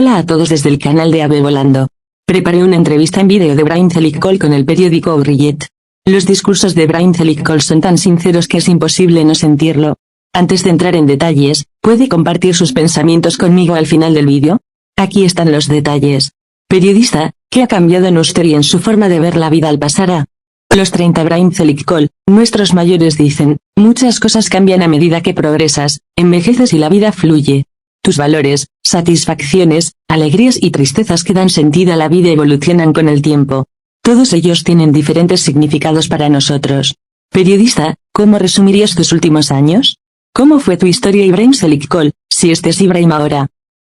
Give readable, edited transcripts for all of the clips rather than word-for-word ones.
Hola a todos desde el canal de Ave Volando. Preparé una entrevista en vídeo de Brian Celicol con el periódico Ourillet. Los discursos de Brian Celicol son tan sinceros que es imposible no sentirlo. Antes de entrar en detalles, ¿puede compartir sus pensamientos conmigo al final del vídeo? Aquí están los detalles. Periodista, ¿qué ha cambiado en usted y en su forma de ver la vida al pasar a los 30? Brian Celicol, nuestros mayores dicen, muchas cosas cambian a medida que progresas, envejeces y la vida fluye. Tus valores, satisfacciones, alegrías y tristezas que dan sentido a la vida evolucionan con el tiempo. Todos ellos tienen diferentes significados para nosotros. Periodista, ¿cómo resumirías tus últimos años? ¿Cómo fue tu historia, Ibrahim Celicol, si este es Ibrahim ahora?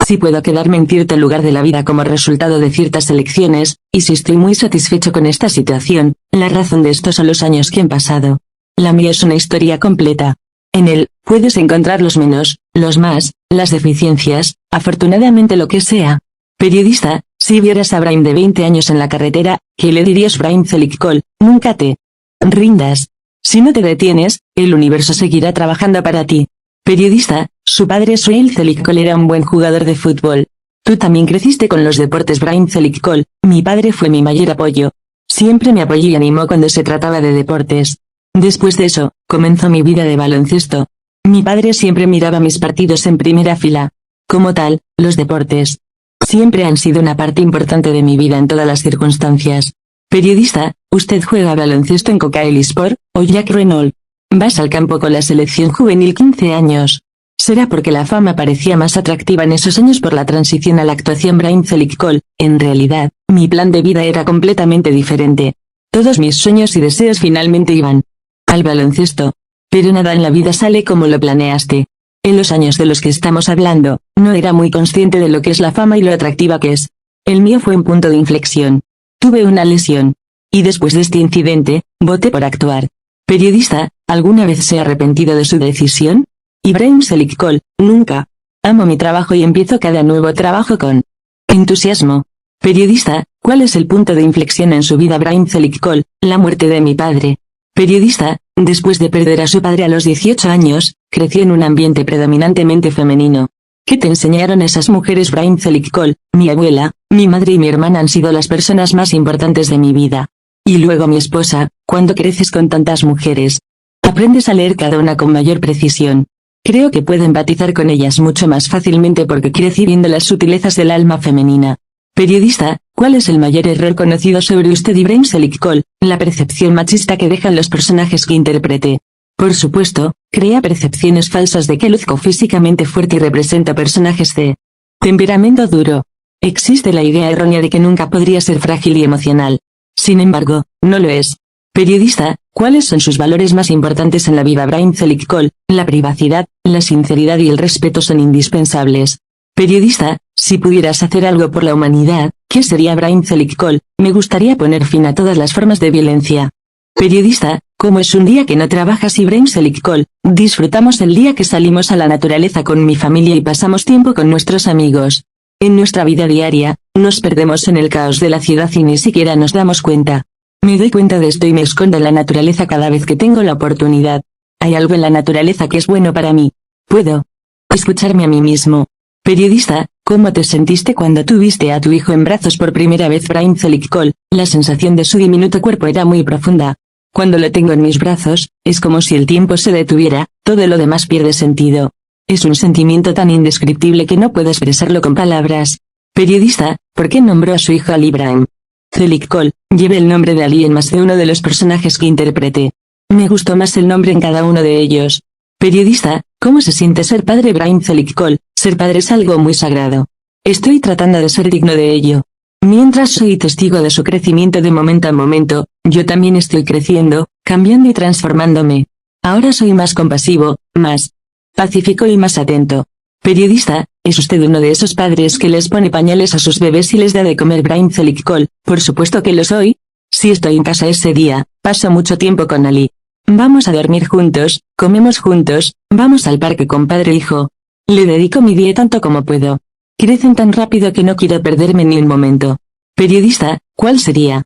Si puedo quedarme en cierto lugar de la vida como resultado de ciertas elecciones, y si estoy muy satisfecho con esta situación, la razón de esto son los años que han pasado. La mía es una historia completa. En él, puedes encontrar los menos, los más, las deficiencias, afortunadamente lo que sea. Periodista, si vieras a Brian de 20 años en la carretera, ¿qué le dirías? Brian Celicol, nunca te rindas. Si no te detienes, el universo seguirá trabajando para ti. Periodista, su padre Suhail Celicol era un buen jugador de fútbol. Tú también creciste con los deportes. Brian Celicol, mi padre fue mi mayor apoyo. Siempre me apoyó y animó cuando se trataba de deportes. Después de eso, comenzó mi vida de baloncesto. Mi padre siempre miraba mis partidos en primera fila. Como tal, los deportes siempre han sido una parte importante de mi vida en todas las circunstancias. Periodista, ¿usted juega baloncesto en Cocael Sport, o Jack Renault? ¿Vas al campo con la selección juvenil 15 años? ¿Será porque la fama parecía más atractiva en esos años por la transición a la actuación? Brian Celicol, en realidad, mi plan de vida era completamente diferente. Todos mis sueños y deseos finalmente iban al baloncesto. Pero nada en la vida sale como lo planeaste. En los años de los que estamos hablando, no era muy consciente de lo que es la fama y lo atractiva que es. El mío fue un punto de inflexión. Tuve una lesión. Y después de este incidente, voté por actuar. Periodista, ¿alguna vez se ha arrepentido de su decisión? Ibrahim Celicol, nunca. Amo mi trabajo y empiezo cada nuevo trabajo con entusiasmo. Periodista, ¿cuál es el punto de inflexión en su vida? Brian Celicol, la muerte de mi padre. Periodista, después de perder a su padre a los 18 años, creció en un ambiente predominantemente femenino. ¿Qué te enseñaron esas mujeres? Brian Celicol, mi abuela, mi madre y mi hermana han sido las personas más importantes de mi vida. Y luego mi esposa. Cuando creces con tantas mujeres, aprendes a leer cada una con mayor precisión. Creo que puedo empatizar con ellas mucho más fácilmente porque crecí viendo las sutilezas del alma femenina. Periodista, ¿cuál es el mayor error conocido sobre usted? Ibrahim Celicol, la percepción machista que dejan los personajes que interprete. Por supuesto, crea percepciones falsas de que luzco físicamente fuerte y represento personajes de temperamento duro. Existe la idea errónea de que nunca podría ser frágil y emocional. Sin embargo, no lo es. Periodista, ¿cuáles son sus valores más importantes en la vida? Brian Celicol, la privacidad, la sinceridad y el respeto son indispensables. Periodista, si pudieras hacer algo por la humanidad, ¿qué sería? Brian Celicol, me gustaría poner fin a todas las formas de violencia. Periodista, ¿cómo es un día que no trabajas? Ibrahim Celicol, disfrutamos el día que salimos a la naturaleza con mi familia y pasamos tiempo con nuestros amigos. En nuestra vida diaria, nos perdemos en el caos de la ciudad y ni siquiera nos damos cuenta. Me doy cuenta de esto y me escondo en la naturaleza cada vez que tengo la oportunidad. Hay algo en la naturaleza que es bueno para mí. Puedo escucharme a mí mismo. Periodista, ¿cómo te sentiste cuando tuviste a tu hijo en brazos por primera vez? Brian Celicol, la sensación de su diminuto cuerpo era muy profunda. Cuando lo tengo en mis brazos, es como si el tiempo se detuviera, todo lo demás pierde sentido. Es un sentimiento tan indescriptible que no puedo expresarlo con palabras. Periodista, ¿por qué nombró a su hijo Ali? Ibrahim Celicol, lleva el nombre de Ali en más de uno de los personajes que interprete. Me gustó más el nombre en cada uno de ellos. Periodista, ¿cómo se siente ser padre? Brian Celicol, ser padre es algo muy sagrado. Estoy tratando de ser digno de ello. Mientras soy testigo de su crecimiento de momento a momento, yo también estoy creciendo, cambiando y transformándome. Ahora soy más compasivo, más pacífico y más atento. Periodista, ¿es usted uno de esos padres que les pone pañales a sus bebés y les da de comer? Brian Celicol, por supuesto que lo soy. Si estoy en casa ese día, paso mucho tiempo con Ali. Vamos a dormir juntos, comemos juntos, vamos al parque con padre e hijo. Le dedico mi día tanto como puedo. Crecen tan rápido que no quiero perderme ni un momento. Periodista, ¿cuál sería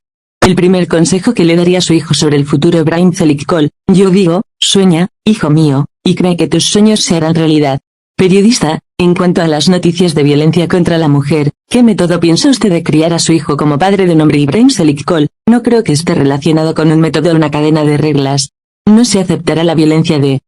el primer consejo que le daría a su hijo sobre el futuro? Brian Celicol, yo digo, sueña, hijo mío, y cree que tus sueños se harán realidad. Periodista, en cuanto a las noticias de violencia contra la mujer, ¿Qué método piensa usted de criar a su hijo como padre de nombre Ibrahim Selikol? No creo que esté relacionado con un método o una cadena de reglas. No se aceptará la violencia de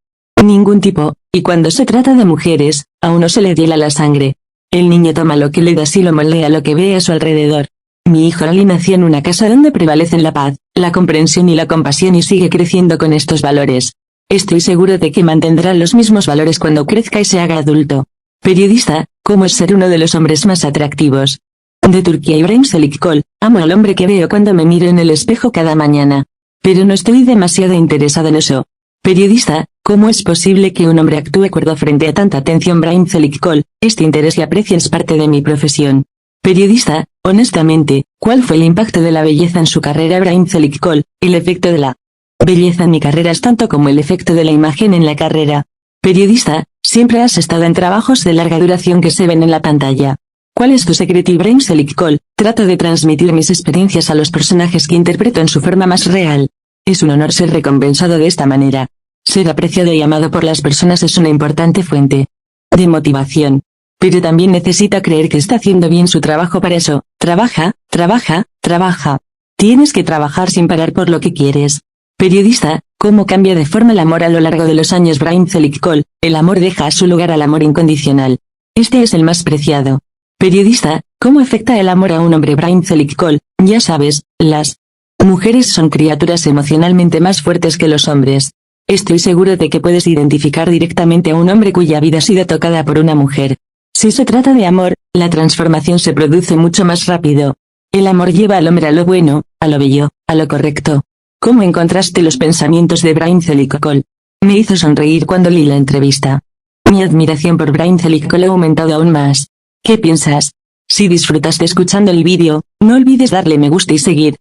ningún tipo, y cuando se trata de mujeres, a uno se le hiela la sangre. El niño toma lo que le das y lo moldea lo que ve a su alrededor. Mi hijo Ali nació en una casa donde prevalecen la paz, la comprensión y la compasión y sigue creciendo con estos valores. Estoy seguro de que mantendrá los mismos valores cuando crezca y se haga adulto. Periodista, ¿cómo es ser uno de los hombres más atractivos? De Turquía Ibrahim Selikol, amo al hombre que veo cuando me miro en el espejo cada mañana. Pero no estoy demasiado interesado en eso. Periodista, ¿cómo es posible que un hombre actúe cuerdo frente a tanta atención? Ibrahim Selikol, este interés y aprecio es parte de mi profesión. Periodista, honestamente, ¿cuál fue el impacto de la belleza en su carrera? Ibrahim Selikol, el efecto de la belleza en mi carrera es tanto como el efecto de la imagen en la carrera. Periodista, siempre has estado en trabajos de larga duración que se ven en la pantalla. ¿Cuál es tu secreto? Ibrahim Selikol, trato de transmitir mis experiencias a los personajes que interpreto en su forma más real. Es un honor ser recompensado de esta manera. Ser apreciado y amado por las personas es una importante fuente de motivación. Pero también necesita creer que está haciendo bien su trabajo. Para eso, trabaja. Tienes que trabajar sin parar por lo que quieres. Periodista, ¿cómo cambia de forma el amor a lo largo de los años? Ibrahim Selikol, el amor deja a su lugar al amor incondicional. Este es el más preciado. Periodista, ¿cómo afecta el amor a un hombre? Ibrahim Selikol, ya sabes, las mujeres son criaturas emocionalmente más fuertes que los hombres. Estoy seguro de que puedes identificar directamente a un hombre cuya vida ha sido tocada por una mujer. Si se trata de amor, la transformación se produce mucho más rápido. El amor lleva al hombre a lo bueno, a lo bello, a lo correcto. ¿Cómo encontraste los pensamientos de Ibrahim Selikol? Me hizo sonreír cuando leí la entrevista. Mi admiración por Ibrahim Selikol ha aumentado aún más. ¿Qué piensas? Si disfrutaste escuchando el vídeo, no olvides darle me gusta y seguir